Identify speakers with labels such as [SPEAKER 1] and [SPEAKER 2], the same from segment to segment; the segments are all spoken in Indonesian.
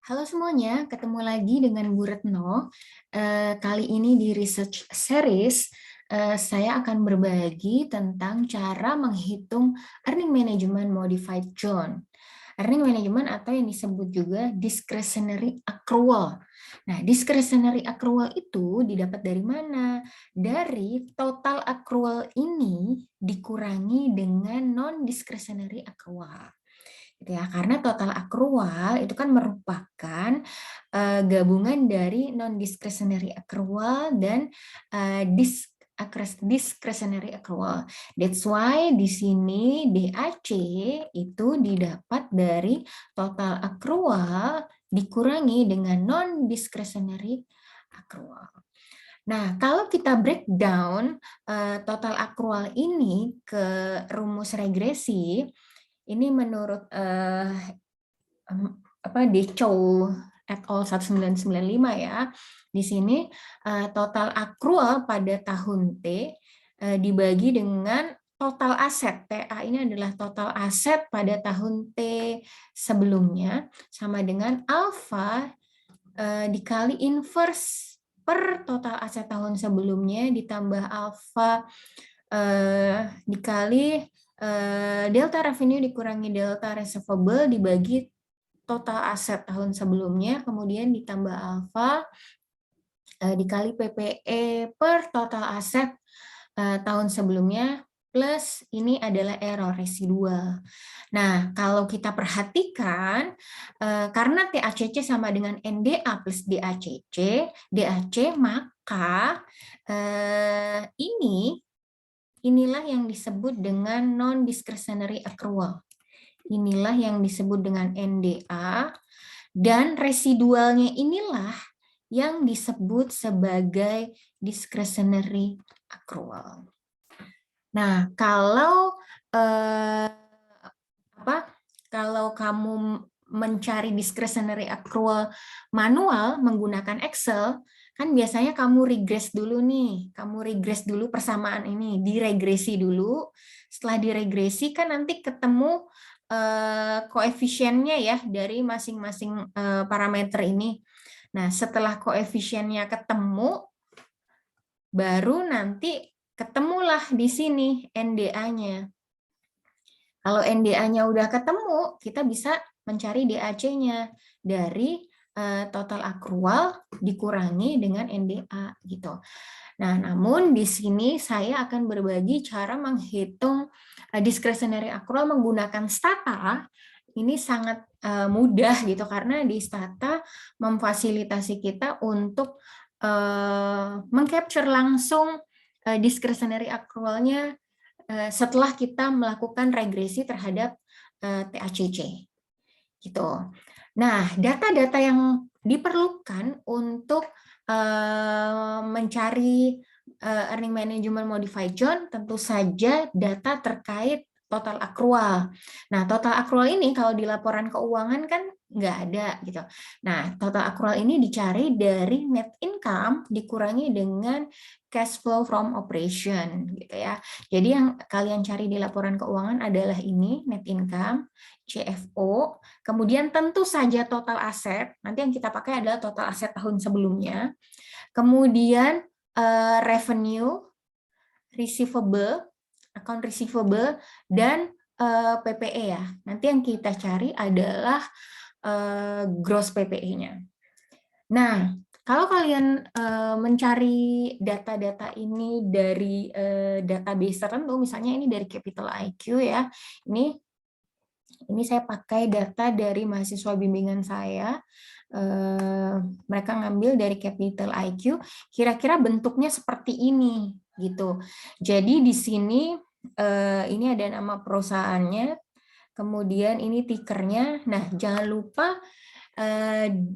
[SPEAKER 1] Halo semuanya, ketemu lagi dengan Bu Retno. Kali ini di Research Series, saya akan berbagi tentang cara menghitung Earning Management Modified Zone. Earning Management atau yang disebut juga Discretionary Accrual. Nah, Discretionary Accrual itu didapat dari mana? Dari total accrual ini dikurangi dengan non-discretionary accrual gitu ya, karena total accrual itu kan merupakan gabungan dari non discretionary accrual dan discretionary accrual. That's why di sini DAC itu didapat dari total accrual dikurangi dengan non discretionary accrual. Nah, kalau kita breakdown total accrual ini ke rumus regresi, ini menurut Dechow et al. 1995 ya. Di sini total accrual pada tahun T dibagi dengan total aset. TA ini adalah total aset pada tahun T sebelumnya sama dengan alfa dikali inverse per total aset tahun sebelumnya ditambah alfa dikali delta revenue dikurangi delta receivable dibagi total aset tahun sebelumnya, kemudian ditambah alfa dikali PPE per total aset tahun sebelumnya, plus ini adalah error residual. Nah, kalau kita perhatikan, karena TACC sama dengan NDA plus DAC, maka inilah yang disebut dengan non-discretionary accrual. Inilah yang disebut dengan NDA, dan residualnya inilah yang disebut sebagai discretionary accrual. Nah, kalau kamu mencari discretionary accrual manual menggunakan Excel, kan biasanya kamu regress dulu nih, persamaan ini, diregresi dulu. Setelah diregresi kan nanti ketemu koefisiennya ya dari masing-masing parameter ini. Nah, setelah koefisiennya ketemu, baru nanti ketemulah di sini NDA-nya. Kalau NDA-nya udah ketemu, kita bisa mencari DAC-nya dari total accrual dikurangi dengan NDA gitu. Nah, namun di sini saya akan berbagi cara menghitung discretionary accrual menggunakan Stata. Ini sangat mudah gitu karena di Stata memfasilitasi kita untuk mengcapture langsung discretionary accrual-nya setelah kita melakukan regresi terhadap TACC gitu. Nah, data-data yang diperlukan untuk mencari earning management modified zone tentu saja data terkait total accrual. Nah, total accrual ini kalau di laporan keuangan kan nggak ada gitu. Nah, total accrual ini dicari dari net income dikurangi dengan cash flow from operation gitu ya. Jadi yang kalian cari di laporan keuangan adalah ini net income, CFO, kemudian tentu saja total aset. Nanti yang kita pakai adalah total aset tahun sebelumnya. Kemudian revenue, receivable, account receivable, dan PPE ya. Nanti yang kita cari adalah gross PPE-nya. Nah, kalau kalian mencari data-data ini dari database tertentu, misalnya ini dari Capital IQ ya, ini saya pakai data dari mahasiswa bimbingan saya. Mereka ngambil dari Capital IQ. Kira-kira bentuknya seperti ini, gitu. Jadi di sini ini ada nama perusahaannya. Kemudian ini tikernya. Nah, jangan lupa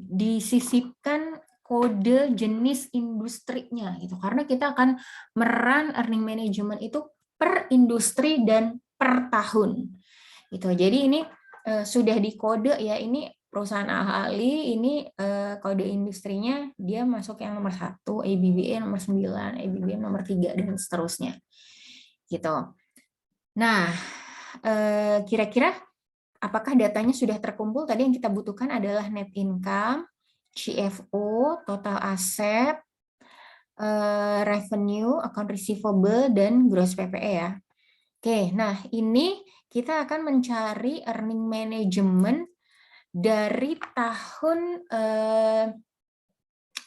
[SPEAKER 1] disisipkan kode jenis industrinya, gitu. Karena kita akan meran earning management itu per industri dan per tahun. Gitu. Jadi ini sudah dikode ya, ini perusahaan ahli, ini kode industrinya dia masuk yang nomor 1, ABBA nomor 9, ABBA nomor 3 dan seterusnya. Gitu. Nah, kira-kira apakah datanya sudah terkumpul? Tadi yang kita butuhkan adalah net income, CFO, total asset, revenue, account receivable, dan gross PPE ya. Oke, nah ini kita akan mencari earning management dari tahun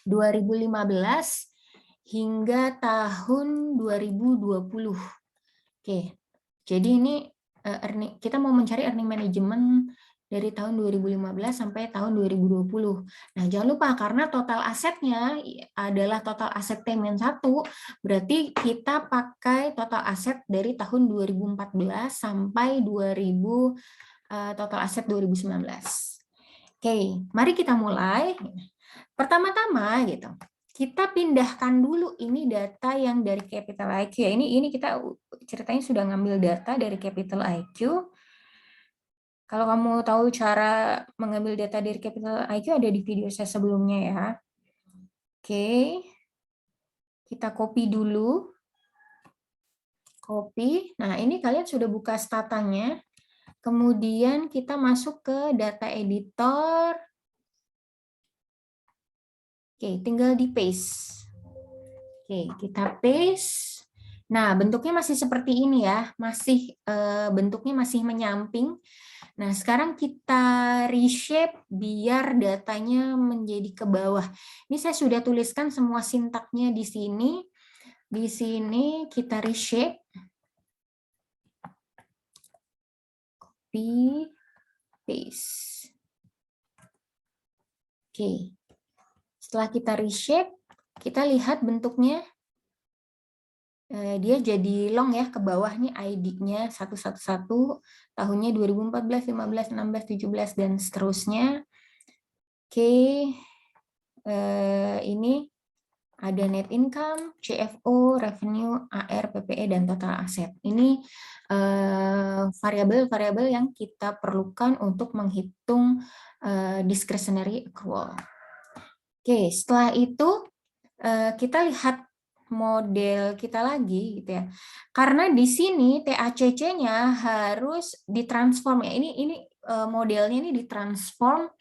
[SPEAKER 1] 2015 hingga tahun 2020. Oke, jadi ini kita mau mencari earning management dari tahun 2015 sampai tahun 2020. Nah, jangan lupa karena total asetnya adalah total aset T-1, berarti kita pakai total aset dari tahun 2014 sampai 2000 total aset 2019. Oke, mari kita mulai. Pertama-tama gitu, kita pindahkan dulu ini data yang dari Capital IQ ya. Ini kita ceritanya sudah ngambil data dari Capital IQ. Kalau kamu tahu cara mengambil data dari Capital IQ ada di video saya sebelumnya ya. Oke. Kita copy dulu. Copy. Nah, ini kalian sudah buka statanya. Kemudian kita masuk ke data editor. Oke, tinggal di paste. Oke, kita paste. Nah, bentuknya masih seperti ini ya, bentuknya masih menyamping. Nah, sekarang kita reshape biar datanya menjadi ke bawah. Ini saya sudah tuliskan semua sintaknya di sini. Di sini kita reshape. Copy, paste. Oke. Setelah kita reshape, kita lihat bentuknya. Dia jadi long ya, ke bawah nih ID-nya 111, tahunnya 2014, 15, 16, 17, dan seterusnya. Oke, ini ada net income, CFO, revenue, AR, PPE, dan total aset. Ini variabel-variabel yang kita perlukan untuk menghitung discretionary accrual. Oke, setelah itu kita lihat model kita lagi gitu ya. Karena di sini TACC-nya harus ditransform ya. Ini modelnya ini ditransform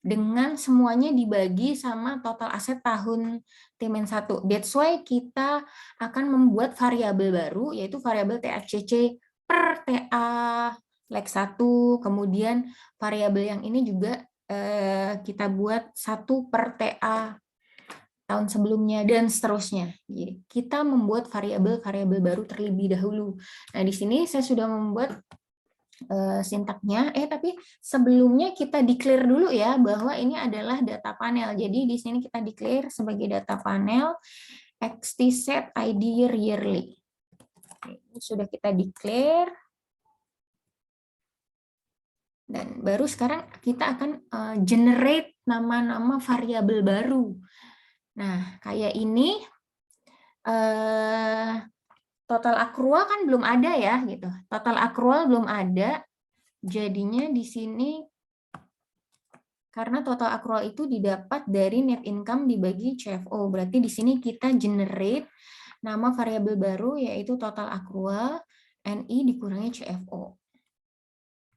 [SPEAKER 1] dengan semuanya dibagi sama total aset tahun T-1. That's why kita akan membuat variabel baru yaitu variabel TACC per TA leg 1. Kemudian variabel yang ini juga kita buat 1 per TA tahun sebelumnya, dan seterusnya. Jadi, kita membuat variabel-variabel baru terlebih dahulu. Nah, di sini saya sudah membuat sintaknya, tapi sebelumnya kita declare dulu ya, bahwa ini adalah data panel. Jadi, di sini kita declare sebagai data panel, XTset ID yearly. Ini sudah kita declare. Dan baru sekarang kita akan generate nama-nama variabel baru. Nah, kayak ini total accrual kan belum ada ya, gitu. Total accrual belum ada, jadinya di sini karena total accrual itu didapat dari net income dibagi CFO. Berarti di sini kita generate nama variabel baru yaitu total accrual NI dikurangi CFO.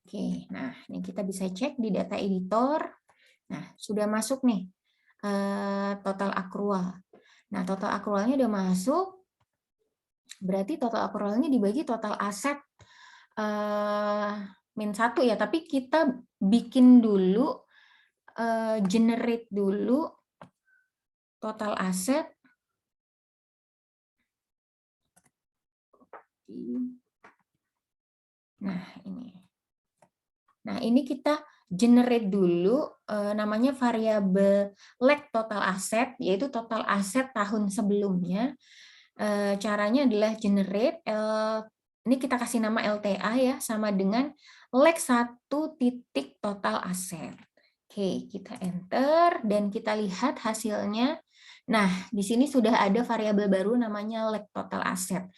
[SPEAKER 1] Oke, nah ini kita bisa cek di data editor. Nah, sudah masuk nih total accrual. Nah, total accrualnya udah masuk, berarti total accrualnya dibagi total aset -1 ya, tapi kita bikin dulu, generate dulu total aset. Nah, ini kita generate dulu namanya variabel leg total aset, yaitu total aset tahun sebelumnya. Caranya adalah generate, ini kita kasih nama LTA ya, sama dengan leg 1 titik total aset. Oke, kita enter dan kita lihat hasilnya. Nah, di sini sudah ada variabel baru namanya leg total aset.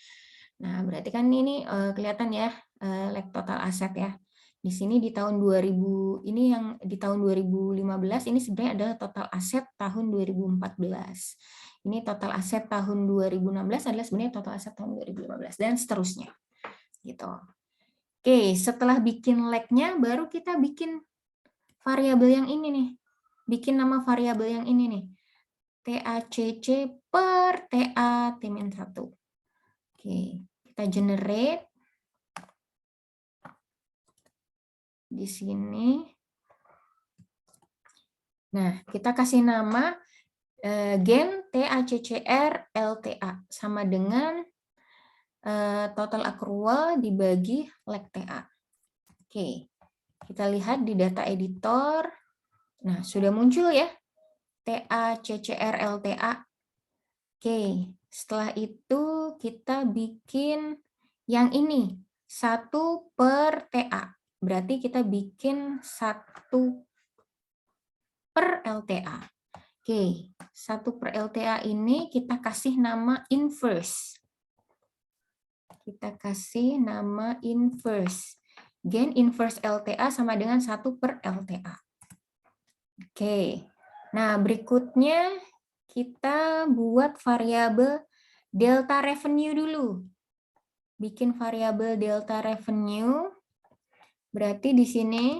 [SPEAKER 1] Nah, berarti kan ini kelihatan ya, leg total aset ya. Di sini di tahun 2000, ini yang di tahun 2015, ini sebenarnya adalah total aset tahun 2014. Ini total aset tahun 2016 adalah sebenarnya total aset tahun 2015, dan seterusnya. Gitu. Oke, setelah bikin leg-nya, baru kita bikin variabel yang ini nih. Bikin nama variabel yang ini nih. TACC per TA T-1. Oke, kita generate. Di sini. Nah, kita kasih nama gen TACCR LTA sama dengan total accrual dibagi leg TA. Oke, kita lihat di data editor. Nah, sudah muncul ya TACCR LTA. Oke, setelah itu kita bikin yang ini 1 per TA. Berarti kita bikin 1 per LTA. Oke, 1 per LTA ini kita kasih nama inverse. Kita kasih nama inverse. Gen inverse LTA sama dengan 1 per LTA. Oke, nah berikutnya kita buat variabel delta revenue dulu. Bikin variabel delta revenue. Berarti di sini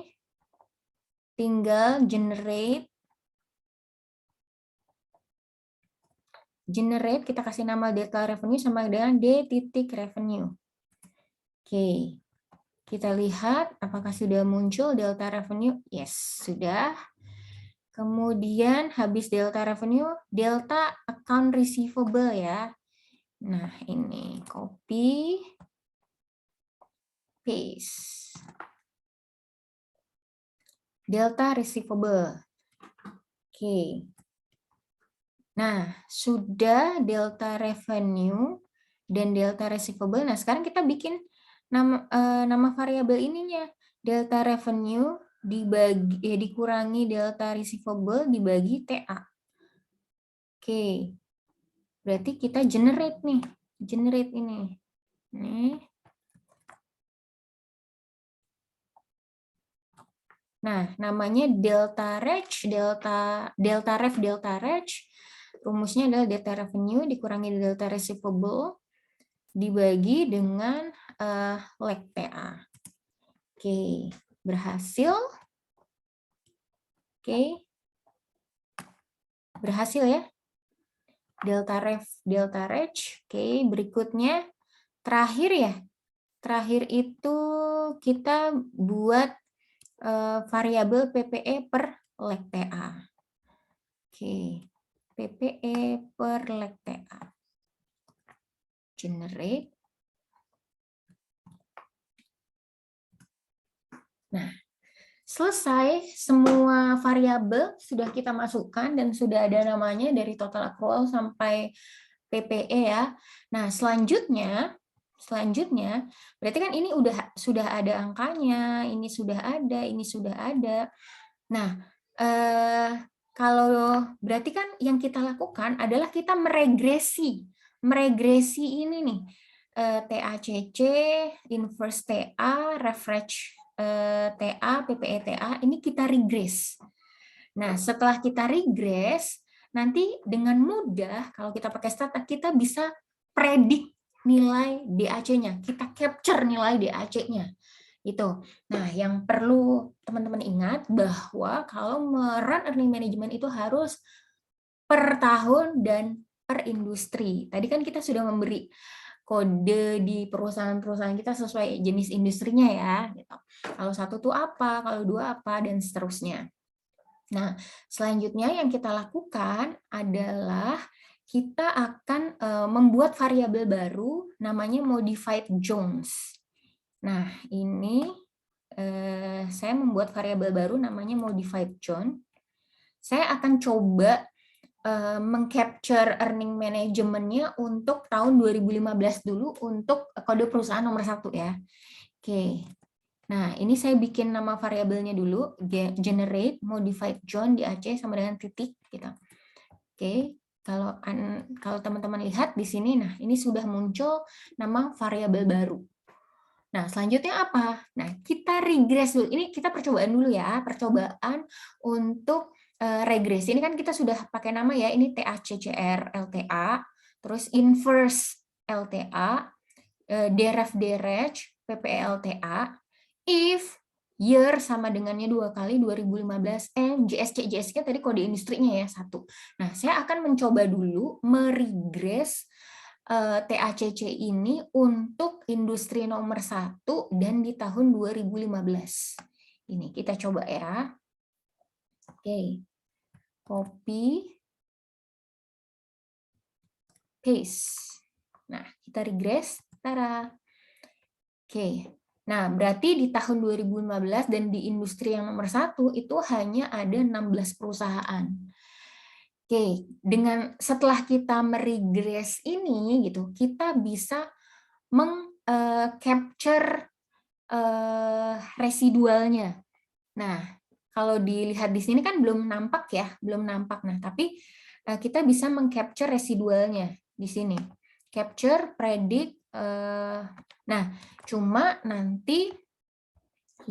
[SPEAKER 1] tinggal generate, kita kasih nama delta revenue sama dengan D titik revenue. Oke, kita lihat apakah sudah muncul delta revenue. Yes, sudah. Kemudian habis delta revenue, delta account receivable ya. Nah, ini copy, paste. Delta receivable. Oke. Nah, sudah delta revenue dan delta receivable. Nah, sekarang kita bikin nama variabel ininya. Delta revenue dikurangi delta receivable dibagi TA. Oke. Berarti kita generate nih. Generate ini. Nih. Nah, namanya delta reg, delta reg. Rumusnya adalah delta revenue dikurangi delta receivable dibagi dengan leg TA. Oke, berhasil. Oke. Berhasil ya. Delta reg. Oke, berikutnya terakhir ya. Terakhir itu kita buat variabel PPE per leg TA. Oke. PPE per leg TA. Generate. Nah, selesai semua variabel sudah kita masukkan dan sudah ada namanya dari total accrual sampai PPE ya. Nah, selanjutnya berarti kan ini sudah ada angkanya, ini sudah ada. Nah, kalau berarti kan yang kita lakukan adalah kita meregresi ini nih, TACC, inverse TA, reference TA, PPE TA, ini kita regress. Nah, setelah kita regress, nanti dengan mudah kalau kita pakai stata kita bisa predik nilai DAC-nya, kita capture nilai DAC-nya. Itu. Nah, yang perlu teman-teman ingat bahwa kalau merun earning management itu harus per tahun dan per industri. Tadi kan kita sudah memberi kode di perusahaan-perusahaan kita sesuai jenis industrinya ya. Gitu. Kalau satu tuh apa, kalau dua apa, dan seterusnya. Nah, selanjutnya yang kita lakukan adalah kita akan membuat variabel baru namanya modified Jones. Nah, ini saya membuat variabel baru namanya modified John. Saya akan coba mengcapture earning manajemennya untuk tahun 2015 dulu untuk kode perusahaan nomor 1 ya. Oke. Nah, ini saya bikin nama variabelnya dulu, generate modified John di AC sama dengan titik gitu. Oke. Kalau teman-teman lihat di sini, nah ini sudah muncul nama variabel baru. Nah, selanjutnya apa? Nah, kita regress dulu. Ini kita percobaan dulu ya, percobaan untuk regresi. Ini kan kita sudah pakai nama ya, ini TACCR LTA, terus inverse LTA, deref dereg, PPLTA if year sama dengannya 2 kali 2015, GSC tadi kode industrinya ya 1. Nah, saya akan mencoba dulu meregress TACC ini untuk industri nomor 1 dan di tahun 2015. Ini kita coba ya. Oke. Copy. Paste. Nah, kita regress. Tara. Oke. Nah, berarti di tahun 2015 dan di industri yang nomor 1 itu hanya ada 16 perusahaan. Oke, setelah kita meregress ini gitu, kita bisa mengcapture residualnya. Nah, kalau dilihat di sini kan belum nampak ya, belum nampak. Nah, tapi kita bisa mengcapture residualnya di sini. Capture, predict. Nah, cuma nanti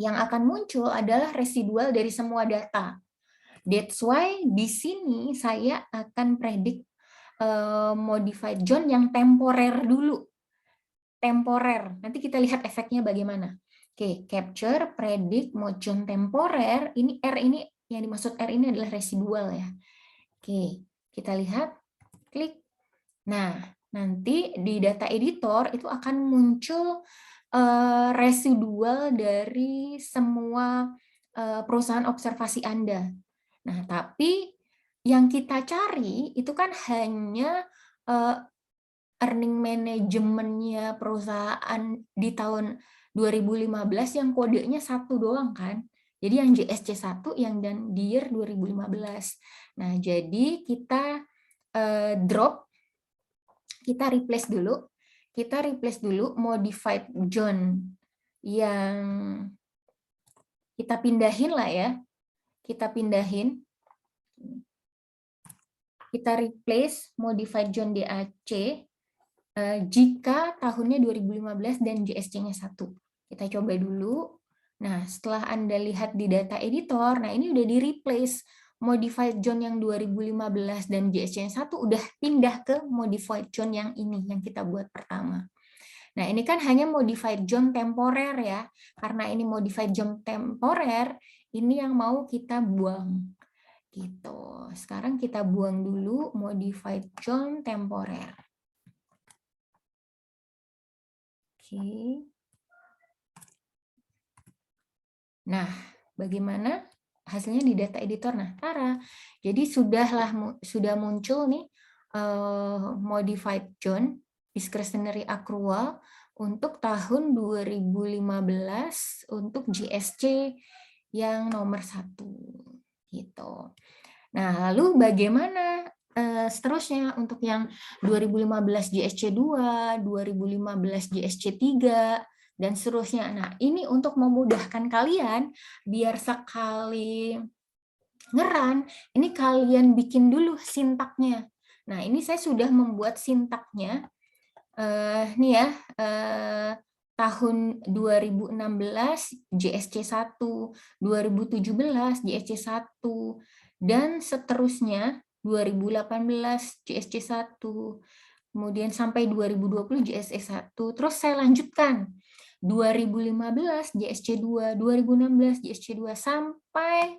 [SPEAKER 1] yang akan muncul adalah residual dari semua data. That's why di sini saya akan predict modified zone yang temporer dulu. Temporer. Nanti kita lihat efeknya bagaimana. Oke, capture, predict, motion temporer. Ini R ini, yang dimaksud R ini adalah residual ya. Oke, kita lihat. Klik. Nah, nanti di data editor itu akan muncul residual dari semua perusahaan observasi Anda. Nah, tapi yang kita cari itu kan hanya earning manajemennya perusahaan di tahun 2015 yang kodenya 1 doang kan. Jadi yang JSC 1 yang dan di year 2015. Nah, jadi kita drop, kita replace dulu. Kita replace dulu modified zone yang kita pindahin lah ya. Kita pindahin. Kita replace modified zone DAC jika tahunnya 2015 dan JSC-nya 1. Kita coba dulu. Nah, setelah Anda lihat di data editor, nah ini udah di-replace modified zone yang 2015 dan JSC-nya 1 udah pindah ke modified zone yang ini, yang kita buat pertama. Nah, ini kan hanya modified zone temporer ya. Karena ini modified zone temporer, ini yang mau kita buang. Gitu. Sekarang kita buang dulu modified zone temporer. Oke. Nah, bagaimana hasilnya di data editor? Nah, Tara. Jadi sudah muncul nih modified zone discretionary accrual untuk tahun 2015 untuk GSC yang nomor 1 gitu. Nah, lalu bagaimana seterusnya untuk yang 2015 GSC 2, 2015 GSC 3 dan seterusnya. Nah, ini untuk memudahkan kalian biar sekali ngeran, ini kalian bikin dulu sintaknya. Nah, ini saya sudah membuat sintaknya. Nih ya, tahun 2016 JSC 1, 2017 JSC 1, dan seterusnya 2018 JSC 1, kemudian sampai 2020 JSC 1, terus saya lanjutkan 2015 JSC 2, 2016 JSC 2, sampai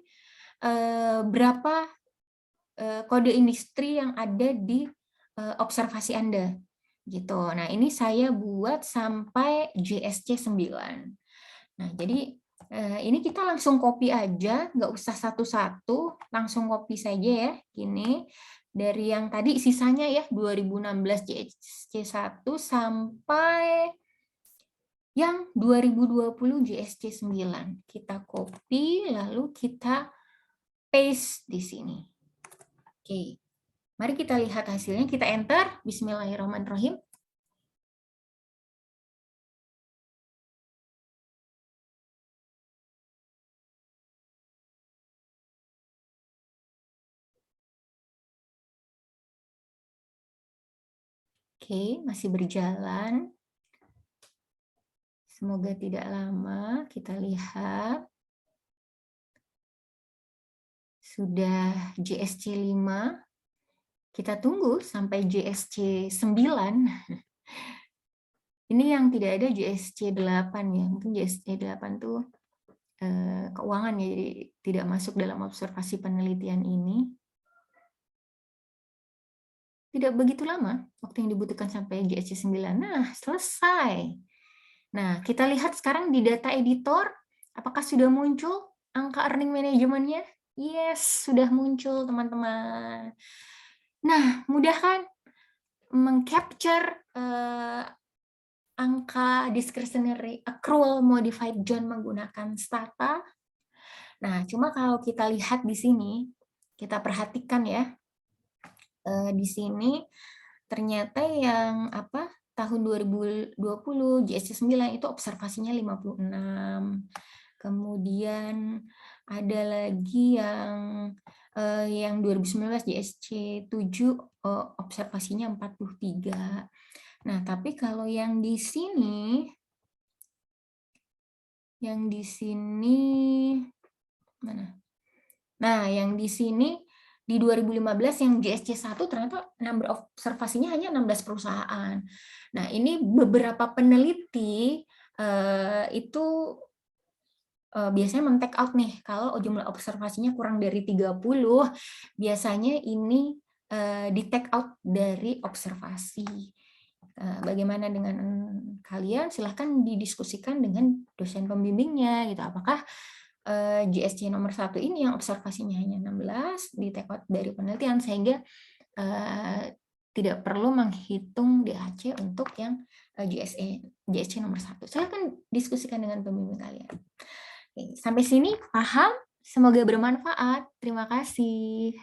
[SPEAKER 1] berapa kode industri yang ada di observasi Anda. Gitu. Nah, ini saya buat sampai JSC 9. Nah, jadi ini kita langsung copy aja, nggak usah satu-satu, langsung copy saja ya. Gini, dari yang tadi sisanya ya, 2016 JSC 1 sampai yang 2020 JSC 9. Kita copy, lalu kita paste di sini. Oke. Mari kita lihat hasilnya, kita enter, bismillahirrahmanirrahim. Oke, masih berjalan. Semoga tidak lama, kita lihat. Sudah JSC 5. Kita tunggu sampai JSC 9. Ini yang tidak ada JSC 8 ya. Mungkin JSC 8 tuh keuangan ya, jadi tidak masuk dalam observasi penelitian ini. Tidak begitu lama waktu yang dibutuhkan sampai JSC 9. Nah, selesai. Nah, kita lihat sekarang di data editor, apakah sudah muncul angka earning manajemennya? Yes, sudah muncul teman-teman. Nah, mudah kan mengcapture angka discretionary accrual modified John menggunakan Stata. Nah, cuma kalau kita lihat di sini, kita perhatikan ya, di sini ternyata yang apa tahun 2020 JSC 9 itu observasinya 56. Kemudian ada lagi yang 2019 JSC 7 observasinya 43. Nah, tapi kalau yang di sini mana? Nah, yang di sini di 2015 yang JSC 1 ternyata number observasinya hanya 16 perusahaan. Nah, ini beberapa peneliti itu biasanya men-take out nih, kalau jumlah observasinya kurang dari 30, biasanya ini di-take out dari observasi. Bagaimana dengan kalian? Silahkan didiskusikan dengan dosen pembimbingnya, gitu. Apakah JSC nomor 1 ini yang observasinya hanya 16, di-take out dari penelitian, sehingga tidak perlu menghitung DHC untuk yang JSC nomor 1. Silahkan diskusikan dengan pembimbing kalian. Oke, sampai sini paham? Semoga bermanfaat. Terima kasih.